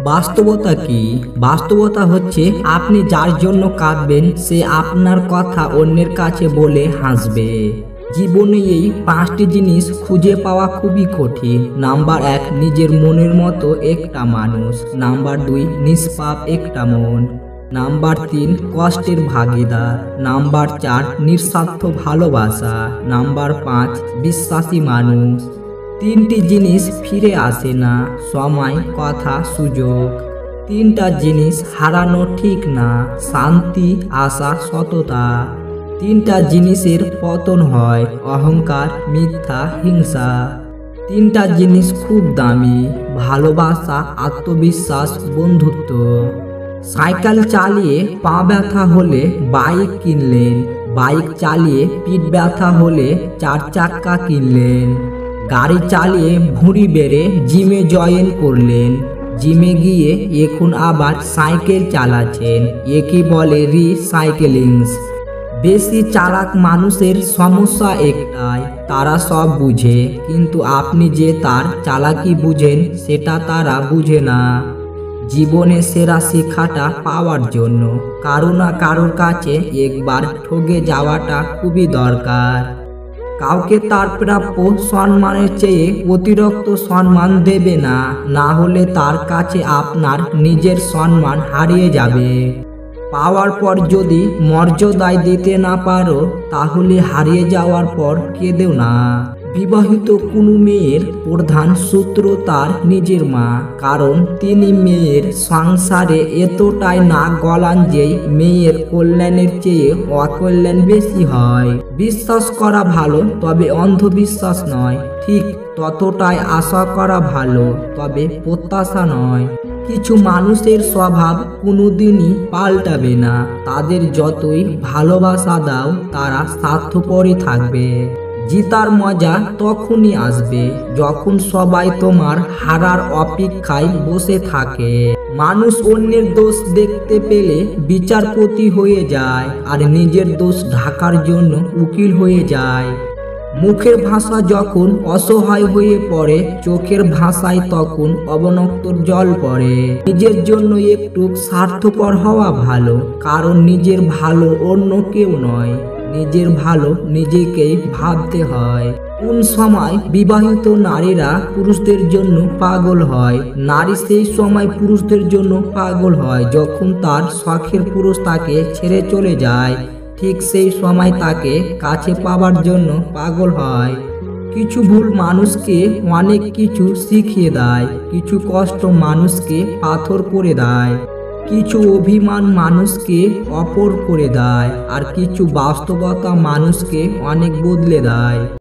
বাস্তবতা কি? বাস্তবতা হচ্ছে আপনি যার জন্য কাঁদবেন সে আপনার কথা অন্যের কাছে বলে হাসবে। জীবনে এই 5টি জিনিস খুঁজে পাওয়া খুবই কঠিন। নাম্বার 1, নিজের মনের মতো একটা মানুষ। নাম্বার 2, নিষ্পাপ একটা মন। নাম্বার 3, কষ্টের ভাগিদার। নাম্বার 4, নিঃস্বার্থ ভালোবাসা। নাম্বার 5, বিশ্বাসী মানুষ। 3টি জিনিস ফিরে আসে না: সময়, কথা, সুযোগ। 3টা জিনিস হারানো ঠিক না: শান্তি, আশা, সততা। 3টা জিনিসের পতন হয়: অহংকার, মিথ্যা, হিংসা। 3টা জিনিস খুব দামি: ভালোবাসা, আত্মবিশ্বাস, বন্ধুত্ব। সাইকেল চালিয়ে পা ব্যথা হলে বাইক কিনলেন, বাইক চালিয়ে পিঠ ব্যথা হলে 4 চাক্কা কিনলেন। গাড়ি চালিয়ে ভুঁড়ি বেড়ে জিমে জয়েন করলেন, জিমে গিয়ে এখন আবার সাইকেল চালাচ্ছেন। একে বলে রিসাইকেলিংস। বেশি চালাক মানুষের সমস্যা একটাই, তারা সব বুঝে, কিন্তু আপনি যে তার চালাকি বুঝেন সেটা তারা বুঝে না। জীবনে সেরা শিক্ষাটা পাওয়ার জন্য কারো না কারোর কাছে একবার ঠকে যাওয়াটা খুবই দরকার। কাউকে তার প্রাপ্য সম্মানের চেয়ে অতিরিক্ত সম্মান দেবে না, না হলে তার কাছে আপনার নিজের সম্মান হারিয়ে যাবে। পাওয়ার পর যদি মর্যাদায় দিতে না পারো তাহলে হারিয়ে যাওয়ার পর কেঁদেও না। বিবাহিত কোনো মেয়ের প্রধান সূত্র তার নিজের মা, কারণ তিনি মেয়ের সংসারে এতটাই নাক গলান যে মেয়ের কল্যাণের চেয়ে অকল্যাণ বেশি হয়। বিশ্বাস করা ভালো, তবে অন্ধবিশ্বাস নয়। ঠিক ততটাই আশা করা ভালো, তবে প্রত্যাশা নয়। কিছু মানুষের স্বভাব কোনোদিনই পাল্টাবে না, তাদের যতই ভালোবাসা দাও তারা স্বার্থপরই থাকবে। জিতার মজা তখনই আসবে যখন সবাই তোমার হারার অপেক্ষায় বসে থাকে। মানুষ অন্যের দোষ দেখতে পেলে বিচারপতি হয়ে যায়, আর নিজের দোষ ঢাকার জন্য উকিল হয়ে যায়। মুখের ভাষা যখন অসহায় হয়ে পড়ে, চোখের ভাষায় তখন অবনক্তর জল পড়ে। নিজের জন্য একটু স্বার্থপর হওয়া ভালো, কারণ নিজের ভালো অন্য কেউ নয়, নিজের ভালো নিজেকেই ভাবতে হয়। কোন সময় বিবাহিত নারীরা পুরুষদের জন্য পাগল হয়? নারী সেই সময় পুরুষদের জন্য পাগল হয় যখন তার শখের পুরুষ তাকে ছেড়ে চলে যায়। ঠিক সেই সময় তাকে কাছে পাবার জন্য পাগল হয়। কিছু ভুল মানুষকে অনেক কিছু শিখিয়ে দেয়, কিছু কষ্ট মানুষকে পাথর করে দেয়, কিছু অভিমান মানুষকে অপর করে দেয়, আর কিছু বাস্তবতা মানুষকে অনেক বদলে দেয়।